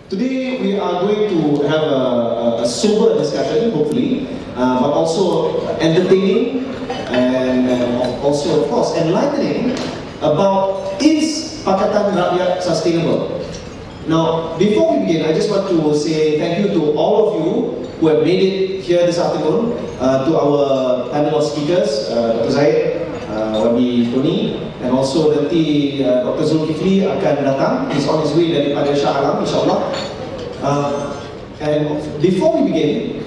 Today we are going to have a sober discussion, hopefully, but also entertaining and also, of course, enlightening about is Pakatan Rakyat sustainable? Now, before we begin, I just want to say thank you to all of you who have made it here this afternoon, to our panel of speakers, Dr. Zaid, Wabi Tony, and also nanti Dr. Zulkifli akan datang. He's on his way daripada Shah Alam, insyaAllah. And before we begin,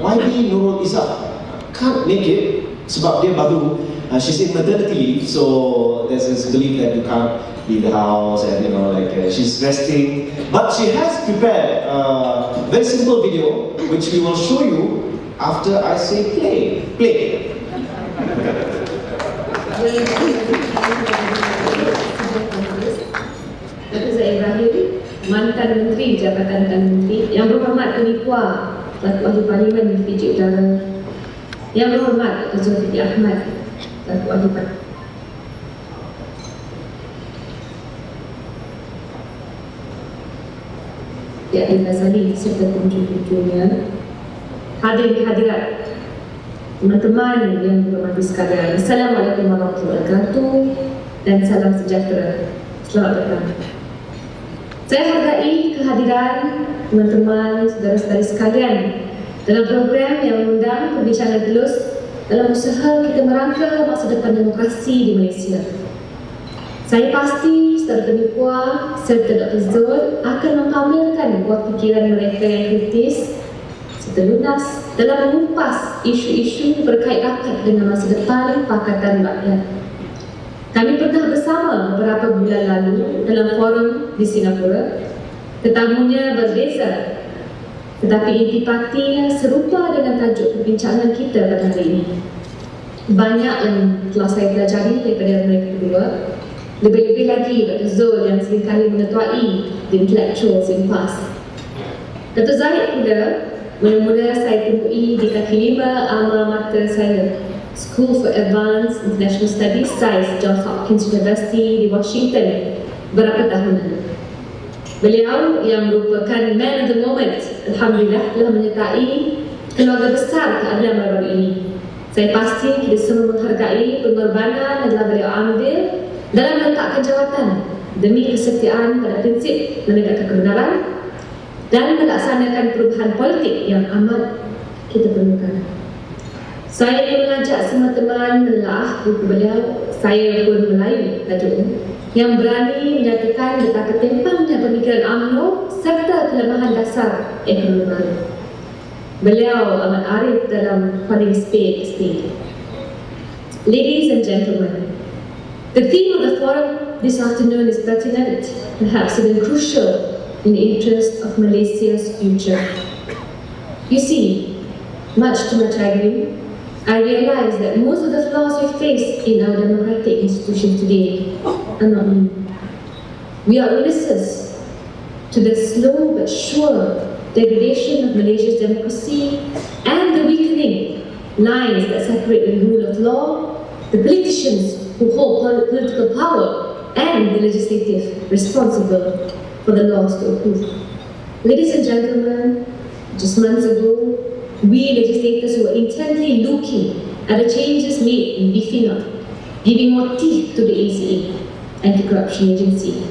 YB Nurul Izzah can't make it sebab dia baru, she's in maternity leave, so there's this belief that you can't leave the house and she's resting. But she has prepared a very simple video which we will show you after I say play. Dr. Zaid Ibrahim, mantan Menteri Jabatan Tan Menteri, Yang Berhormat Tony Kuala, Selaku Ahli Parlimen di Fiji Utara, Yang Berhormat Dr. Zulkifli Ahmad, Selaku Ahli Parlimen, Yakni Ghazali serta kunjung-kunjungnya, hadirat teman-teman yang berhormati sekalian, Assalamualaikum warahmatullahi wabarakatuh dan salam sejahtera. Selamat datang. Saya hargai kehadiran teman-teman, saudara-saudari sekalian dalam program yang mengundang perbincangan telus dalam usaha kita merangka masa depan demokrasi di Malaysia. Saya pasti saudara penipuan serta Dr. Zul akan mempamerkan buah fikiran mereka yang kritis serta lunas dalam mengupas isu-isu berkait rakyat dengan masa depan Pakatan Rakyat. Kami pernah bersama beberapa bulan lalu dalam forum di Singapura. Tetamunya berbeza, tetapi intipatinya serupa dengan tajuk perbincangan kita pada hari ini. Banyak yang telah saya pelajari daripada mereka kedua. Lebih-lebih lagi Dr. Zul yang seringkali mengetuai the intellectuals in past. Dr. Zaid pula mula-mula saya temui di kaki lima alma mater saya, School for Advanced International Studies, SAIS, Johns Hopkins University di Washington beberapa tahun lalu. Beliau yang merupakan man of the moment, alhamdulillah, telah menyertai keluarga besar keadaan baru-baru ini. Saya pasti kita semua menghargai pengorbanan yang telah beliau ambil dalam meletakkan jawatan demi kesetiaan pada prinsip menegakkan kebenaran dan melaksanakan perubahan politik yang amat kita perlukan. Saya ingin mengajak semua teman menelaah buku beliau, Saya Pun Melayu tajuknya, yang berani menyatakan betapa timpangnya pemikiran UMNO serta kelemahan dasar ekonomi baru. Beliau amat arif dalam calling spade a spade. Ladies and gentlemen, the theme of the forum this afternoon is pertinent, perhaps even crucial in the interest of Malaysia's future. You see, much to my chagrin, I realize that most of the flaws we face in our democratic institutions today are not new. We are witnesses to the slow but sure degradation of Malaysia's democracy and the weakening lines that separate the rule of law, the politicians who hold political power, and the legislative responsible for the laws to approve. Ladies and gentlemen, just months ago, we legislators were intently looking at the changes made in beefing up, giving more teeth to the ACA, Anti-Corruption Agency,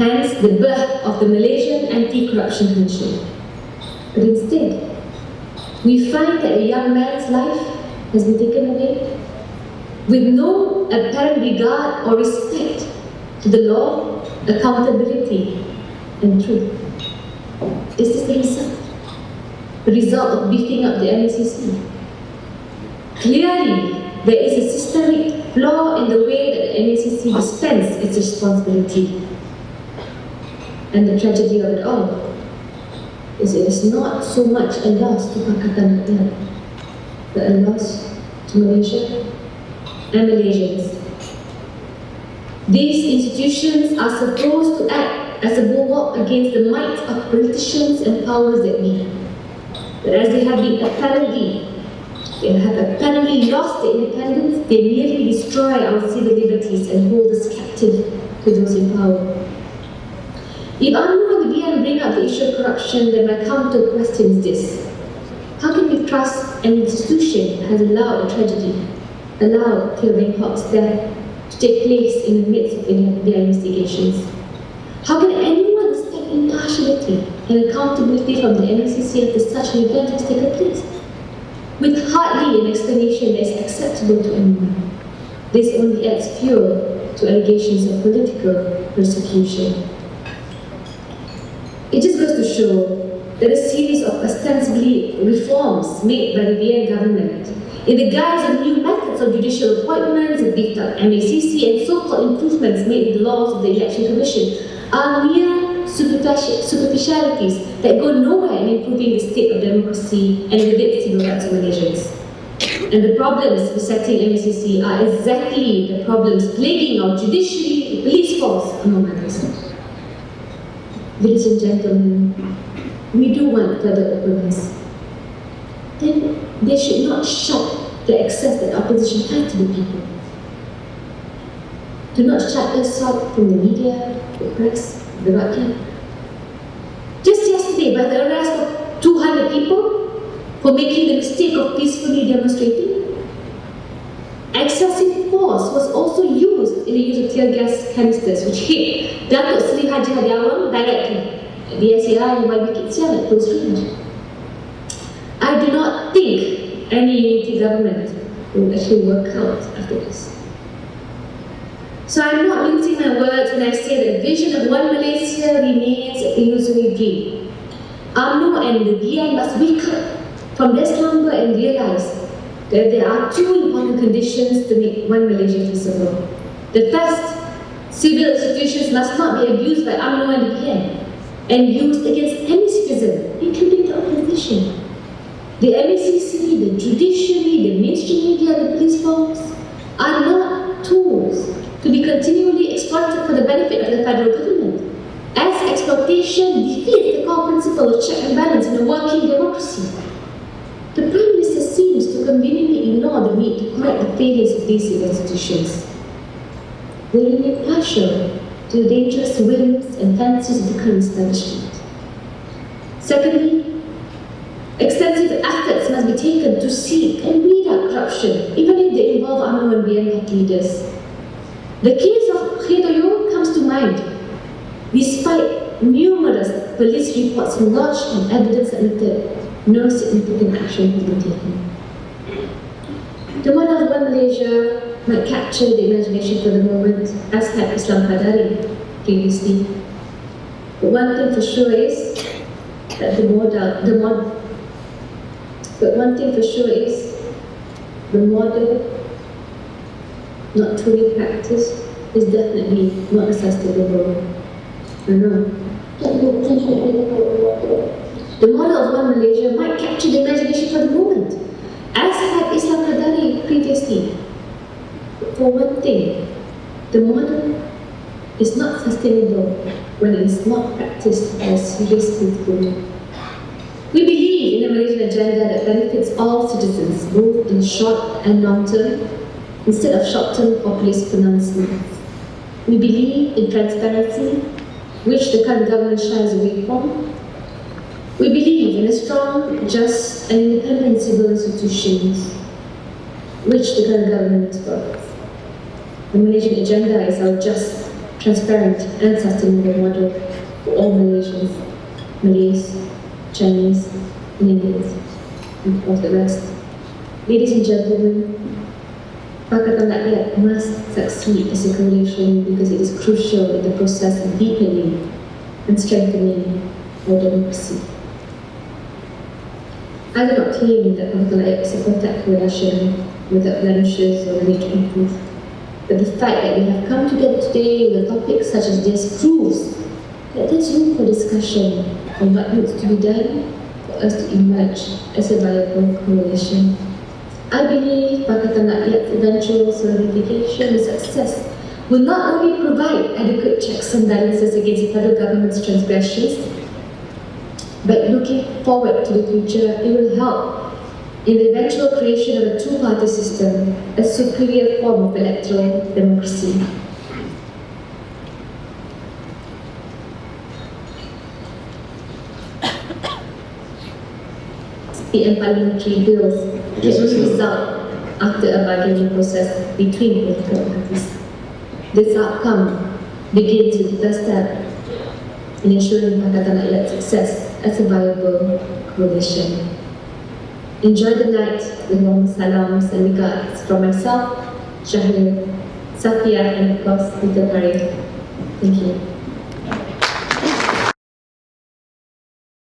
hence the birth of the Malaysian Anti-Corruption Commission. But instead, we find that a young man's life has been taken away with no apparent regard or respect to the law, accountability, and truth. Is this the result? The result of beefing up the MACC? Clearly, there is a systemic flaw in the way that the MACC dispenses its responsibility. And the tragedy of it all is it is not so much a loss to Pakatan Rakyat, but a loss to Malaysia and Malaysians. These institutions are supposed to act as a bulwark against the might of politicians and powers that be. But as they have apparently lost their independence, they merely destroy our civil liberties and hold us captive to those in power. If Anwar and Dian bring up the issue of corruption, then my counter question is this: how can we trust an institution that has allowed a tragedy, allowed Theo Hawk's death to take place in the midst of their investigations? How can anyone expect impartiality and accountability from the NCC after such an event has taken place? With hardly an explanation that is acceptable to anyone, this only adds fuel to allegations of political persecution. It just goes to show that a series of ostensibly reforms made by the VN government in the guise of new methods of judicial appointments, a beefed up MACC, and so-called improvements made in the laws of the Election Commission are mere superficialities that go nowhere in improving the state of democracy and within civil rights of Malaysians. And the problems besetting MACC are exactly the problems plaguing our judiciary, the police force, among others. Ladies and gentlemen, we do want further openness. Then they should not shut the access that opposition has to the people. Do not shut us out from the media, the press, the Rakyat. Just yesterday, by the arrest of 200 people for making the mistake of peacefully demonstrating, excessive force was also used in the use of tear gas canisters, which hit Datuk Seri Haji Hadi Awang directly at the SAI and YB Kitsian at close range. I do not think any unity government will actually work out after this. So I'm not mincing my words when I say that the vision of one Malaysia remains a illusory dream. UMNO and the DI must wake up from their slumber and realize that there are two important conditions to make one Malaysia feasible. The first, civil institutions must not be abused by UMNO and the DI and used against any citizen, including the opposition. The MACC, the judiciary, the mainstream media, the police force are not tools to be continually exploited for the benefit of the federal government, as exploitation defeats the core principle of check and balance in a working democracy. The Prime Minister seems to conveniently ignore the need to correct the failures of these institutions. They remain partial to the dangerous whims and fancies of the current establishment. Secondly, extensive efforts must be taken to seek and weed out corruption, even if they involve UMNO and BN leaders. The case of Khaidoyo comes to mind, despite numerous police reports lodged and evidence admitted, no significant action has been taken. The model of one Malaysia might capture the imagination for the moment, as had Islam Hadari previously. But one thing for sure is that the model not truly practiced is definitely not a sustainable. No. The model of one Malaysia might capture the imagination for the moment, as had Islam Hadari previously. But for one thing, the model is not sustainable when it is not practiced as seriously. We believe in a Malaysian agenda that benefits all citizens, both in short and long term, instead of short-term populist pronouncements. We believe in transparency, which the current government shies away from. We believe in a strong, just, and independent civil institutions, which the current government supports. The Malaysian agenda is our just, transparent, and sustainable model for all Malaysians, Malays, Chinese, Indians, and of course the rest. Ladies and gentlemen, Pakatan Rakyat must succeed as a coalition because it is crucial in the process of deepening and strengthening our democracy. I do not claim that Pakatan Rakyat is a perfect coalition without blemishes or need to improve. But the fact that we have come together today with topics such as this proves that there's room for discussion on what needs to be done for us to emerge as a viable coalition. I believe Pakatan Rakyat's eventual solidification and success will not only provide adequate checks and balances against the federal government's transgressions, but looking forward to the future, it will help in the eventual creation of a two-party system, a superior form of electoral democracy. PM parliamentary bills can only result after a bargaining process between political parties. This outcome begins with the first step in ensuring Pakatan Rakyat's success as a viable coalition. Enjoy the night with warm salams and regards from myself, Shahir, Safia, and of course, Peter Hari. Thank you.